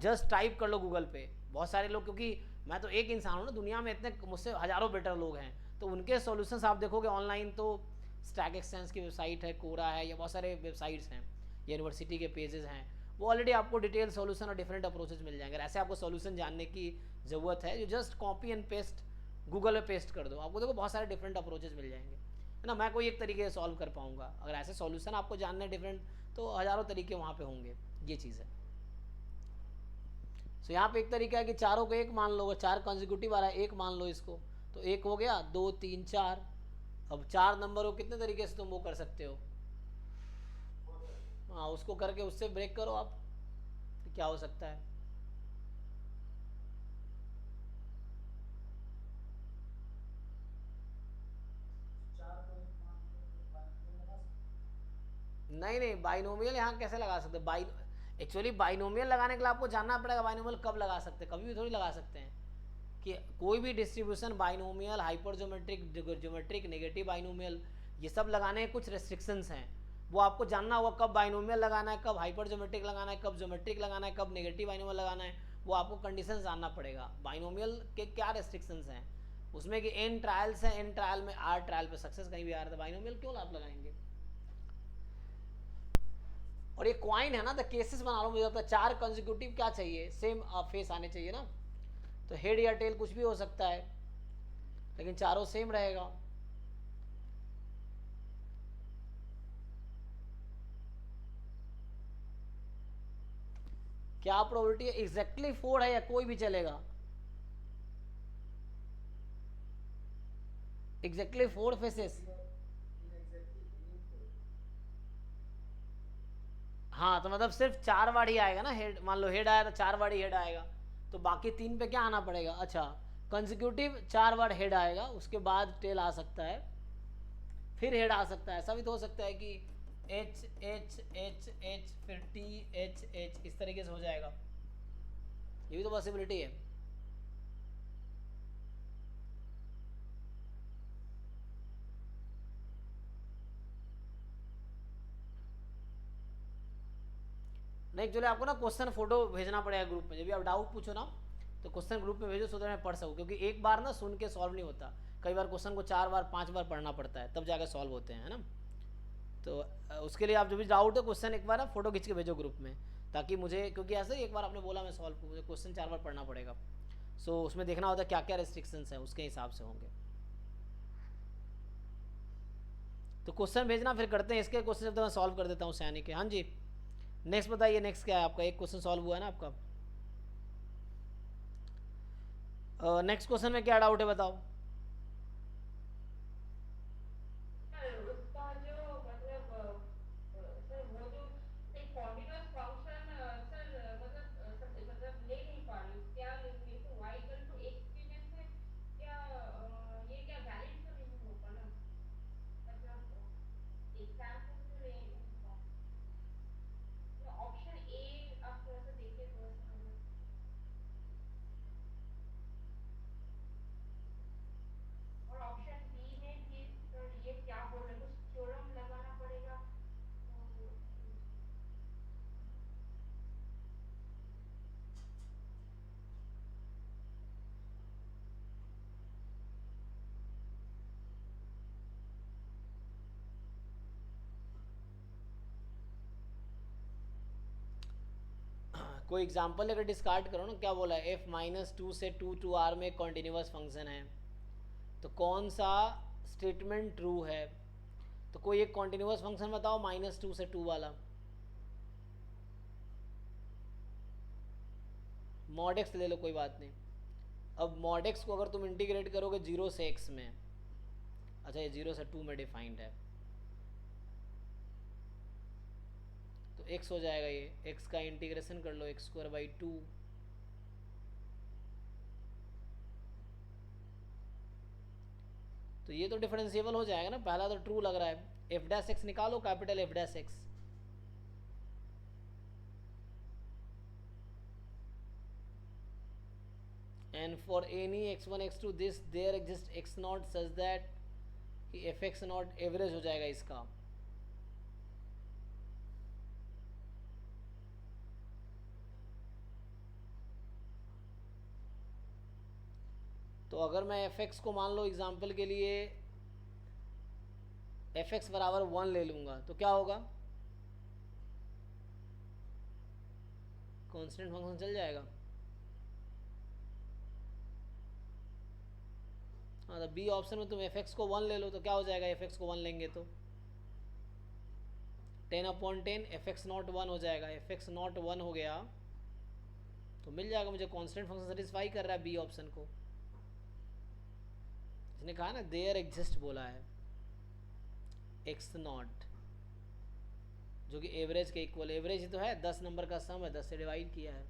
जस्ट टाइप कर लो गूगल पे। बहुत सारे लोग, क्योंकि मैं तो एक इंसान हूँ ना, दुनिया में इतने मुझसे हज़ारों बेटर लोग हैं, तो उनके सॉल्यूशंस आप देखोगे ऑनलाइन, तो स्टैक एक्सचेंज की वेबसाइट है, कोरा है, या बहुत सारे वेबसाइट्स हैं, यूनिवर्सिटी के पेजेस हैं, वो ऑलरेडी आपको डिटेल सॉल्यूशन और डिफरेंट अप्रोचेज मिल जाएंगे। ऐसे आपको सॉल्यूशन जानने की ज़रूरत है, जो just copy and paste Google पे पेस्ट कर दो, आपको देखो बहुत सारे डिफरेंट अप्रोचेज मिल जाएंगे, है ना। मैं कोई एक तरीके से सॉल्व कर पाऊंगा, अगर ऐसे सॉल्यूशन आपको जानने डिफरेंट, तो हज़ारों तरीके वहाँ पे होंगे, ये चीज़ है। सो यहाँ पे एक तरीका है कि चारों को एक मान लो, 4 कंसेक्यूटिव आ रहा है, एक मान लो इसको, तो एक हो गया, 2 3 4। अब 4 नंबर हो, कितने तरीके से तुम वो कर सकते हो, हाँ, उसको करके उससे ब्रेक करो आप, तो क्या हो सकता है। नहीं नहीं, बाइनोमियल यहाँ कैसे लगा सकते, एक्चुअली बाइनोमियल लगाने के लिए आपको जानना पड़ेगा बाइनोमियल कब लगा सकते हैं, कभी भी थोड़ी लगा सकते हैं कि कोई भी distribution binomial, hyper geometric, geometric, negative binomial, ये सब लगाने के कुछ रेस्ट्रिक्शंस हैं। वो आपको जानना होगा कब बाइनोमियल लगाना है, कब हाइपर ज्योमेट्रिक लगाना है, कब ज्योमेट्रिक लगाना है, कब नेगेटिव बाइनोमियल लगाना है, वो आपको कंडीशंस जानना पड़ेगा। बाइनोमियल के क्या रेस्ट्रिक्शंस हैं उसमें कि n ट्रायल्स हैं, n ट्रायल में r ट्रायल पे सक्सेस कहीं भी आ रहा था, बाइनोमियल क्यों आप लगाएंगे। और ये क्वाइन है ना, तो केसेस बना लो, मुझे लगता है 4 कंसेक्यूटिव क्या चाहिए, सेम फेस आने चाहिए ना। तो हेड या टेल कुछ भी हो सकता है लेकिन चारों सेम रहेगा। क्या प्रोबेबिलिटी है, एग्जैक्टली 4 है या कोई भी चलेगा, एग्जैक्टली 4 फेसेस। हाँ तो मतलब सिर्फ 4 बार ही आएगा ना हेड, मान लो हेड आया तो 4 बार ही हेड आएगा, तो बाकी 3 पे क्या आना पड़ेगा। अच्छा कंसेक्यूटिव 4 बार हेड आएगा, उसके बाद टेल आ सकता है, फिर हेड आ सकता है। ऐसा भी तो हो सकता है कि एच एच एच एच फिर टी एच एच, इस तरीके से हो जाएगा, ये भी तो पॉसिबिलिटी है। नहीं एक्चुअली आपको ना क्वेश्चन फोटो भेजना पड़ेगा ग्रुप में, जब भी आप डाउट पूछो ना तो क्वेश्चन ग्रुप में भेजो, सो दैट मैं पढ़ सकूँ, क्योंकि एक बार ना सुन के सॉल्व नहीं होता, कई बार क्वेश्चन को 4 बार 5 बार पढ़ना पड़ता है तब जाकर सॉल्व होते हैं, है ना। तो उसके लिए आप जो भी डाउट है क्वेश्चन एक बार ना फोटो खींच के भेजो ग्रुप में, ताकि मुझे, क्योंकि ऐसे ही एक बार आपने बोला मैं सॉल्व, मुझे क्वेश्चन 4 बार पढ़ना पड़ेगा, सो उसमें देखना होता है क्या क्या रेस्ट्रिक्शंस हैं, उसके हिसाब से होंगे। तो क्वेश्चन भेजना, फिर करते हैं इसके क्वेश्चन, तो मैं सॉल्व कर देता हूँ सैनी के। हाँ जी नेक्स्ट बताइए, नेक्स्ट क्या है आपका, एक क्वेश्चन सॉल्व हुआ है ना आपका। नेक्स्ट क्वेश्चन में क्या डाउट है बताओ। सर उसका जो मतलब सर वो जो एक कॉन्टिन्यूअस फंक्शन सर मतलब ले नहीं पा रही हूँ, क्या मेरे को y इक्वल टू x देने से क्या ये क्या वैलिड तो नहीं होगा ना, मतलब एग्जाम्पल तो ले ऑप्शन ए आप थोड़ा सा देखिए, थोड़ा सा मतलब। और ऑप्शन बी में भी सर ये क्या बोल रहे हैं, कुछ थ्योरम लगाना पड़ेगा तो कोई एग्जांपल लेकर डिस्कार्ड करो ना, क्या बोला है, f-2 से 2 टू r में कॉन्टिन्यूस फंक्शन है, तो कौन सा स्टेटमेंट ट्रू है। तो कोई एक कॉन्टिन्यूस फंक्शन बताओ -2 से 2 वाला, मॉड एक्स ले लो कोई बात नहीं। अब मॉड एक्स को अगर तुम इंटीग्रेट करोगे 0 से x में, अच्छा ये 0 से 2 में डिफाइंड है, तो x हो जाएगा, ये x का इंटीग्रेशन कर लो x²/2, तो ये तो डिफरेंशिएबल हो जाएगा ना, पहला तो ट्रू लग रहा है। f' निकालो, capital F', and for any x1 x2 this there exists x0 such that fx0 average हो जाएगा इसका। तो अगर मैं fx को मान लो एग्जांपल के लिए fx बराबर 1 ले लूँगा तो क्या होगा, कांस्टेंट फंक्शन चल जाएगा। हाँ तो बी ऑप्शन में तुम fx को 1 ले लो तो क्या हो जाएगा, fx को 1 लेंगे तो 10/10 fx0 1 हो जाएगा, fx0 1 हो गया तो मिल जाएगा मुझे, कांस्टेंट फंक्शन सेटिस्फाई कर रहा है बी ऑप्शन को। इसने कहा ना देयर एग्जिस्ट बोला है x0, जो कि एवरेज के इक्वल, एवरेज ही तो है, 10 नंबर का सम है, 10 से डिवाइड किया है।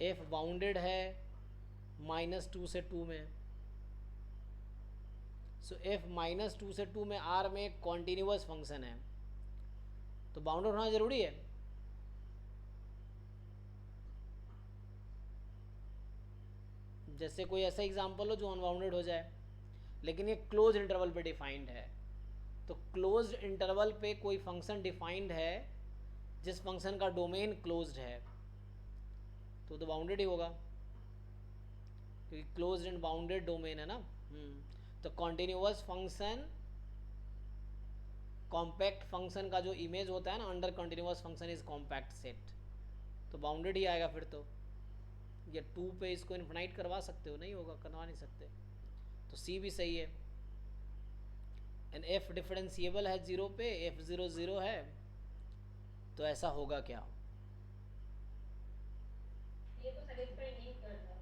f बाउंडेड है -2 से 2 में, सो एफ -2 से 2 में आर में एक कॉन्टीन्यूअस फंक्शन है, तो बाउंडेड होना जरूरी है। जैसे कोई ऐसा एग्जांपल हो जो अनबाउंडेड हो जाए, लेकिन ये क्लोज इंटरवल पे डिफाइंड है। तो क्लोज्ड इंटरवल पे कोई फंक्शन डिफाइंड है जिस फंक्शन का डोमेन क्लोज्ड है, तो बाउंडेड ही होगा, क्योंकि क्लोज्ड एंड बाउंडेड डोमेन है ना। तो कॉन्टिन्यूअस फंक्शन, कॉम्पैक्ट फंक्शन का जो इमेज होता है ना under continuous function is compact set, तो बाउंडेड ही आएगा फिर तो। या 2 पे इसको इन्फिनाइट करवा सकते हो, नहीं होगा, करवा नहीं सकते, तो सी भी सही है। एंड एफ डिफरेंशिएबल है 0 पे, f0 0 है, तो ऐसा होगा क्या? ये तो सेटिस्फाई नहीं कर रहा है।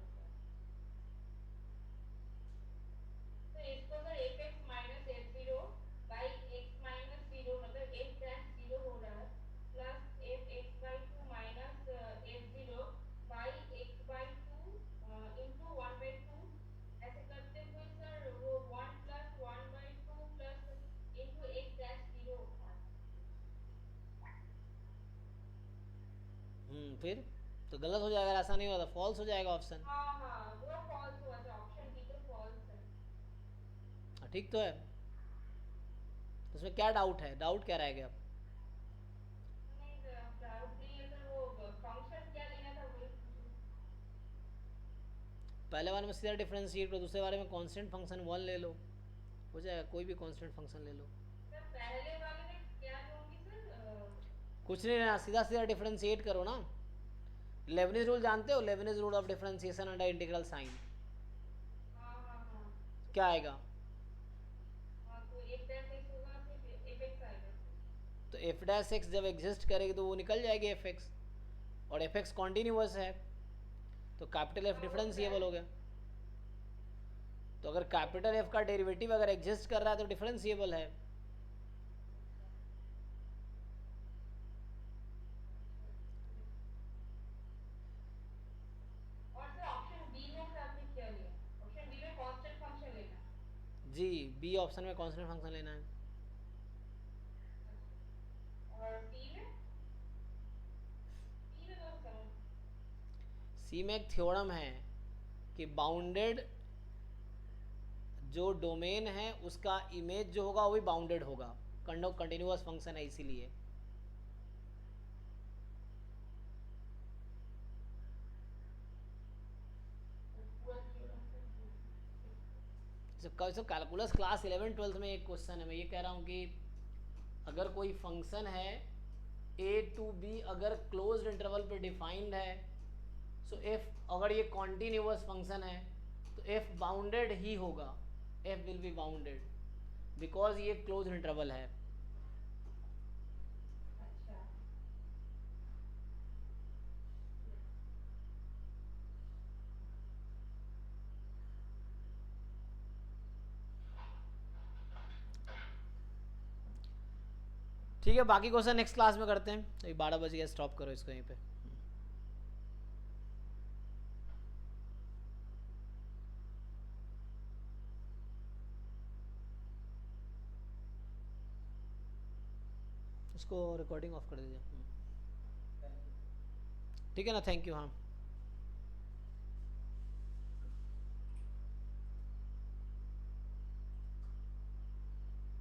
तो इसको sir fx minus f0 by x minus 0 मतलब f डैश 0 हो रहा है, plus fx by 2 minus f0 by x by 2 into 1 by 2, ऐसे करते हुए सर वो 1 plus 1 by 2 plus into x dash 0 फिर तो गलत हो जाएगा, ऐसा नहीं होता, फॉल्स हो जाएगा ऑप्शन। हाँ हाँ वो फॉल्स हुआ था, ऑप्शन डी तो फॉल्स है। ठीक तो है, उसमें क्या डाउट है? डाउट क्या रह गया? नहीं सर डाउट नहीं है सर, वो फंक्शन क्या लेना था वही पूछो। पहले बारे में सीधा डिफरेंशिएट करो, दूसरे बारे में कांस्टेंट फंक्शन 1 ले लो, हो जाएगा, कोई भी कांस्टेंट फंक्शन ले लो। सर पहले वाले में क्या लूंगी सर? कुछ नहीं लेना, सीधा सीधा डिफरेंशिएट करो ना। लेबनिज रूल जानते हो? Leibniz rule of differentiation under integral sign, हाँ हाँ हाँ क्या आएगा? हाँ, तो एक डैश एक्स होगा फिर fx आएगा। तो एफ डैश एक्स जब एग्जिस्ट करेगी तो वो निकल जाएगी एफ एक्स, और एफ एक्स कॉन्टीन्यूअस है, तो कैपिटल एफ डिफरेंशिएबल हो गया। तो अगर कैपिटल एफ का डेरिवेटिव अगर एग्जिस्ट कर रहा है तो डिफरेंशिएबल है। और सर ऑप्शन बी में सर आपने क्या लिया? ऑप्शन बी में कांस्टेंट फंक्शन लेना है। जी, बी ऑप्शन में कांस्टेंट फंक्शन लेना है। और सी में तो समझ। सी में एक थ्योरम है कि बाउंडेड जो डोमेन है उसका इमेज जो होगा वो भी बाउंडेड होगा, कंटिन्यूअस फंक्शन है इसीलिए। पूरा थ्योरम जैसे कैलकुलस क्लास 11 12th में एक क्वेश्चन है, मैं ये कह रहा हूँ कि अगर कोई फंक्शन है a टू b अगर क्लोज्ड इंटरवल पे डिफाइंड है, सो f अगर ये कॉन्टीन्यूअस फंक्शन है तो f बाउंडेड ही होगा, f will be bounded because ये क्लोज्ड इंटरवल है। अच्छा। ठीक है, बाकी क्वेश्चन नेक्स्ट क्लास में करते हैं, अभी 12 बज गया, स्टॉप करो इसको यहीं पे। इसको रिकॉर्डिंग ऑफ कर दीजिए। ठीक है ना, थैंक यू। हाँ।